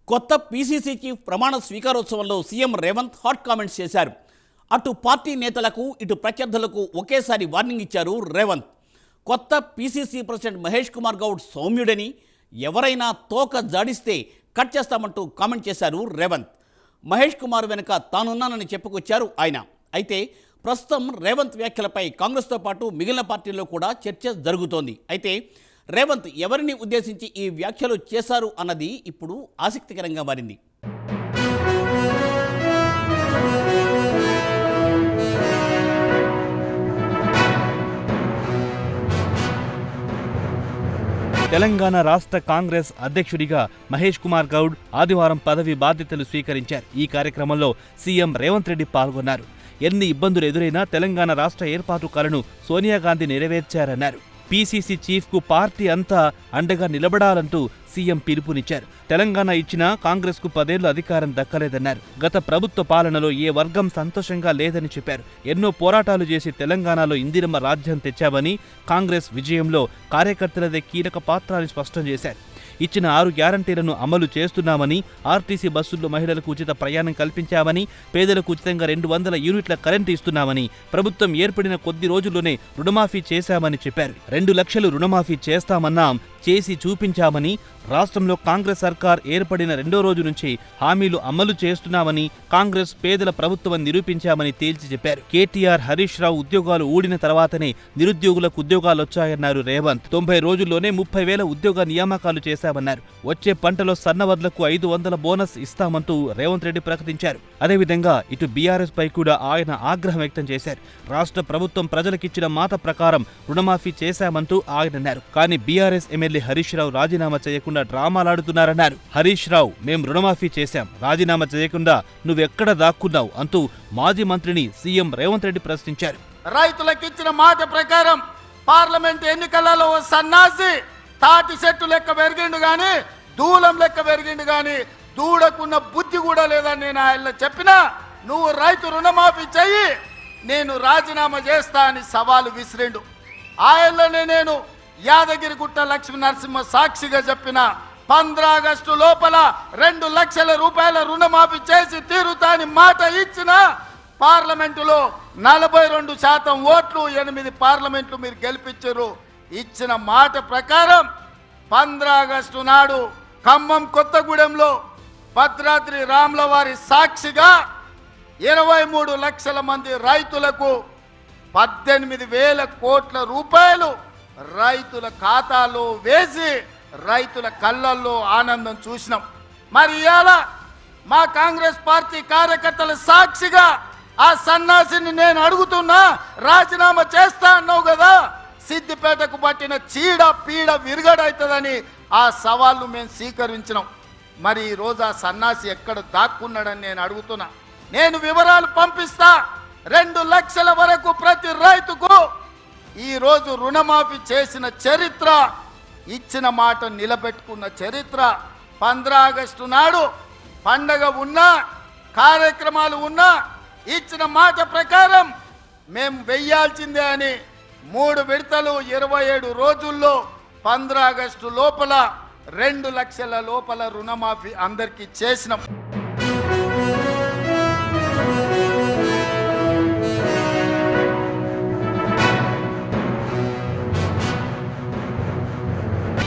కొత్త PCC chief ప్రమాణ స్వీకారోత్సవంలో CM Revanth hot comments చేశారు. అటు పార్టీ నేతలకు ఇటు ప్రత్యర్థులకు ఒకేసారి వార్నింగ్ ఇచ్చారు రేవంత్. కొత్త పీసీసీ ప్రెసిడెంట్ మహేష్ కుమార్ గౌడ్ సౌమ్యుడని, ఎవరైనా తోక జాడిస్తే కట్ చేస్తామంటూ కామెంట్ చేశారు రేవంత్. మహేష్ కుమార్ వెనుక తానున్నానని చెప్పుకొచ్చారు ఆయన. అయితే ప్రస్తుతం రేవంత్ వ్యాఖ్యలపై కాంగ్రెస్తో పాటు మిగిలిన పార్టీల్లో కూడా చర్చ జరుగుతోంది. అయితే రేవంత్ ఎవరిని ఉద్దేశించి ఈ వ్యాఖ్యలు చేశారు అన్నది ఇప్పుడు ఆసక్తికరంగా మారింది. తెలంగాణ రాష్ట్ర కాంగ్రెస్ అధ్యక్షుడిగా మహేష్ కుమార్ గౌడ్ ఆదివారం పదవి బాధ్యతలు స్వీకరించారు. ఈ కార్యక్రమంలో సీఎం రేవంత్ రెడ్డి పాల్గొన్నారు. ఎన్ని ఇబ్బందులు ఎదురైనా తెలంగాణ రాష్ట్ర ఏర్పాటు కలను సోనియా గాంధీ నెరవేర్చారన్నారు. పీసీసీ చీఫ్కు పార్టీ అంతా అండగా నిలబడాలంటూ సీఎం పిలుపునిచ్చారు. తెలంగాణ ఇచ్చినా కాంగ్రెస్కు 10 ఏళ్లు అధికారం దక్కలేదన్నారు. గత ప్రభుత్వ పాలనలో ఏ వర్గం సంతోషంగా లేదని చెప్పారు. ఎన్నో పోరాటాలు చేసి తెలంగాణలో ఇందిరమ్మ రాజ్యం తెచ్చామని, కాంగ్రెస్ విజయంలో కార్యకర్తలదే కీలక పాత్ర అని స్పష్టం చేశారు. ఇచ్చిన 6 గ్యారంటీలను అమలు చేస్తున్నామని, ఆర్టీసీ బస్సుల్లో మహిళలకు ఉచిత ప్రయాణం కల్పించామని, పేదలకు ఉచితంగా 200 యూనిట్ల కరెంటు ఇస్తున్నామని, ప్రభుత్వం ఏర్పడిన కొద్ది రోజుల్లోనే రుణమాఫీ చేశామని చెప్పారు. 2 లక్షలు రుణమాఫీ చేస్తామన్నాం, చేసి చూపించామని, రాష్ట్రంలో కాంగ్రెస్ సర్కార్ ఏర్పడిన 2వ రోజు నుంచి హామీలు అమలు చేస్తున్నామని, కాంగ్రెస్ పేదల ప్రభుత్వం నిరూపించామని తేల్చి చెప్పారు. కేటీఆర్, హరీష్ రావు ఉద్యోగాలు ఊడిన తర్వాతనే నిరుద్యోగులకు ఉద్యోగాలొచ్చాయన్నారు రేవంత్. 90 రోజుల్లోనే 30,000 ఉద్యోగ నియామకాలు చేశామన్నారు. వచ్చే పంటలో సన్నవడ్లకు 500 బోనస్ ఇస్తామంటూ రేవంత్ రెడ్డి ప్రకటించారు. అదేవిధంగా ఇటు బీఆర్ఎస్ పై కూడా ఆయన ఆగ్రహం వ్యక్తం చేశారు. రాష్ట్ర ప్రభుత్వం ప్రజలకిచ్చిన మాట ప్రకారం రుణమాఫీ చేశామంటూ ఆయన అన్నారు. కానీ బీఆర్ఎస్ ఎమ్మెల్యే హరీష్ రావు రాజీనామా చేయకుండా డ్రామాలాడుతున్నారన్నారు. హరీష్ రావు, మేం రుణమాఫీ చేశాం, రాజీనామా చేయకుండా నువ్వెక్కడ దాక్కున్నావు అంటూ మాజీ మంత్రిని సీఎం రేవంత్ రెడ్డి ప్రశ్నించారు. రైతులకిచ్చిన మాట ప్రకారం పార్లమెంట్ ఎన్నికలలో సన్నాసి తాటి చెట్టు లెక్క పెరిగిండు గాని, దూలం లెక్క పెరిగిండు గాని, దూడకున్న బుద్ధి కూడా లేదని నేను ఆయన చెప్పినా, నువ్వు రైతు రుణమాఫీ చెయ్యి, నేను రాజీనామా చేస్తా అని సవాలు విసిరిండు. ఆయనలోనే నేను యాదగిరిగుట్ట లక్ష్మీ నరసింహ సాక్షిగా చెప్పిన 15 ఆగస్టు లోపల 2 లక్షల రూపాయల రుణమాఫీ చేసి తీరుతాని మాట ఇచ్చిన, పార్లమెంటులో 42% ఓట్లు, 8 పార్లమెంట్లు మీరు గెలిపించారు. ఇచ్చిన మాట ప్రకారం 15 ఆగస్టు నాడు ఖమ్మం కొత్తగూడెంలో భద్రాద్రి రాముల వారి సాక్షిగా 23 లక్షల మంది రైతులకు 18,000 కోట్ల రూపాయలు రైతుల ఖాతాలో వేసి రైతుల కళ్ళల్లో ఆనందం చూసినాం. మరి ఇవాళ మా కాంగ్రెస్ పార్టీ కార్యకర్తల సాక్షిగా ఆ సన్నాసిని నేను అడుగుతున్నా, రాజీనామా చేస్తా అన్నావు కదా, సిద్దిపేటకు పట్టిన చీడ పీడ విరుగడవుతుందని ఆ సవాళ్ళు మేము స్వీకరించినాం. మరి ఈరోజు ఆ సన్నాసి ఎక్కడ దాక్కున్నాడని నేను అడుగుతున్నా. నేను వివరాలు పంపిస్తా. 2 లక్షల వరకు ప్రతి రైతుకు ఈరోజు రుణమాఫీ చేసిన చరిత్ర, ఇచ్చిన మాట నిలబెట్టుకున్న చరిత్ర. 15 ఆగస్టు నాడు పండగ ఉన్నా, కార్యక్రమాలు ఉన్నా, ఇచ్చిన మాట ప్రకారం మేము వెయ్యాల్సిందే అని 3 విడతలు 27 రోజుల్లో 15 ఆగస్టు లోపల 2 లక్షల లోపల రుణమాఫీ అందరికీ చేసినాం.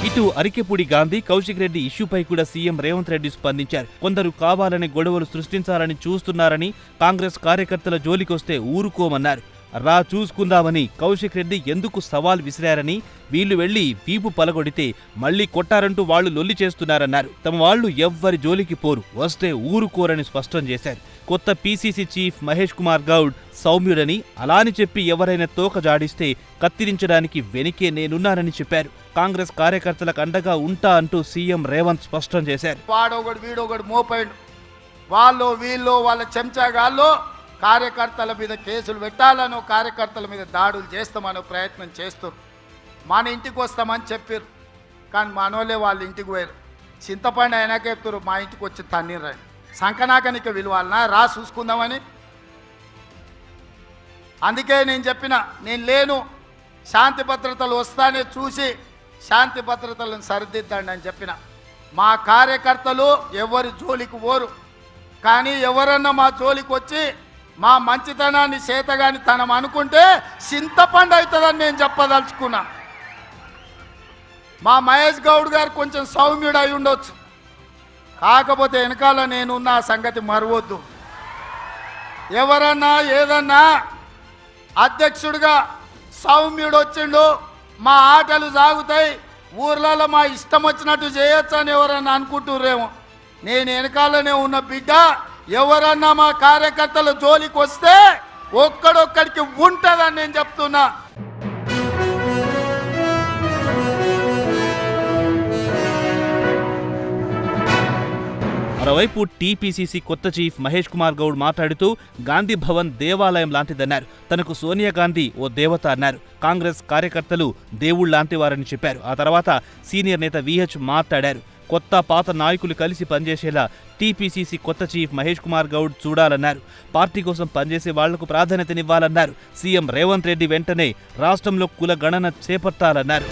ఇటు అరికెపూడి గాంధీ, కౌశిక్ రెడ్డి ఇష్యూపై కూడా సీఎం రేవంత్ రెడ్డి స్పందించారు. కొందరు కావాలని గొడవలు సృష్టించాలని చూస్తున్నారని, కాంగ్రెస్ కార్యకర్తల జోలికొస్తే ఊరుకోమన్నారు. రా చూసుకుందామని కౌశిక్ రెడ్డి ఎందుకు సవాల్ విసిరారని, వీళ్లు వెళ్లి వీపు పలగొడితే మళ్లీ కొట్టారంటూ వాళ్లు లొల్లి చేస్తున్నారన్నారు. తమ వాళ్లు ఎవ్వరి జోలికి పోరు, వస్తే ఊరుకోరని స్పష్టం చేశారు. కొత్త పీసీసీ చీఫ్ మహేష్ కుమార్ గౌడ్ సౌమ్యుడని, అలాని చెప్పి ఎవరైనా తోక జాడిస్తే కత్తిరించడానికి వెనికే నేనున్నానని చెప్పారు. కాంగ్రెస్ కార్యకర్తలకు అండగా ఉంటా అంటూ సీఎం రేవంత్ స్పష్టం చేశారు. వాడొకడు వీడొకడు మోపైండు, వాళ్ళు వీళ్ళు వాళ్ళ చెంచాగాళ్ళు కార్యకర్తల మీద కేసులు పెట్టాలనో, కార్యకర్తల మీద దాడులు చేస్తామనో ప్రయత్నం చేస్తారు. మన ఇంటికి వస్తామని చెప్పారు, కానీ మనోళ్ళే వాళ్ళ ఇంటికి పోయారు. చింతపండు అయినాక చెప్తారు మా ఇంటికి వచ్చి తన్నీరండి, సంకనాకనిక విలువాలనా, రా చూసుకుందామని. అందుకే నేను చెప్పిన, నేను లేను, శాంతి భద్రతలు వస్తానే చూసి శాంతి భద్రతలను సరిదిద్దండి అని చెప్పిన. మా కార్యకర్తలు ఎవరి జోలికి పోరు. కానీ ఎవరన్నా మా జోలికి వచ్చి మా మంచితనాన్ని చేతగాని తనం అనుకుంటే చింతపండు అవుతుందని నేను చెప్పదలుచుకున్నా. మా మహేష్ గౌడ్ గారు కొంచెం సౌమ్యుడు అయి ఉండొచ్చు, కాకపోతే వెనకాల నేనున్న ఆ సంగతి మరవద్దు. ఎవరన్నా ఏదన్నా అధ్యక్షుడిగా సౌమ్యుడు వచ్చిండు, మా ఆటలు సాగుతాయి, ఊర్లలో మా ఇష్టం వచ్చినట్టు చేయొచ్చు అని ఎవరన్నా అనుకుంటుర్రేమో. నేను వెనకాలనే ఉన్న బిడ్డ, ఎవరన్నా మా కార్యకర్తల జోలికి వస్తే ఒక్కడొక్కడికి ఉంటుందని నేను చెప్తున్నా. మరోవైపు టీపీసీసీ కొత్త చీఫ్ మహేష్ కుమార్ గౌడ్ మాట్లాడుతూ గాంధీ భవన్ దేవాలయం లాంటిదన్నారు. తనకు సోనియా గాంధీ ఓ దేవత అన్నారు. కాంగ్రెస్ కార్యకర్తలు దేవుళ్లాంటి వారని చెప్పారు. ఆ తర్వాత సీనియర్ నేత విహెచ్ మాట్లాడారు. కొత్త పాత నాయకులు కలిసి పనిచేసేలా టీపీసీసీ కొత్త చీఫ్ మహేష్ కుమార్ గౌడ్ చూడాలన్నారు. పార్టీ కోసం పనిచేసే వాళ్లకు ప్రాధాన్యతనివ్వాలన్నారు. సీఎం రేవంత్ రెడ్డి వెంటనే రాష్ట్రంలో కుల గణన చేపట్టాలన్నారు.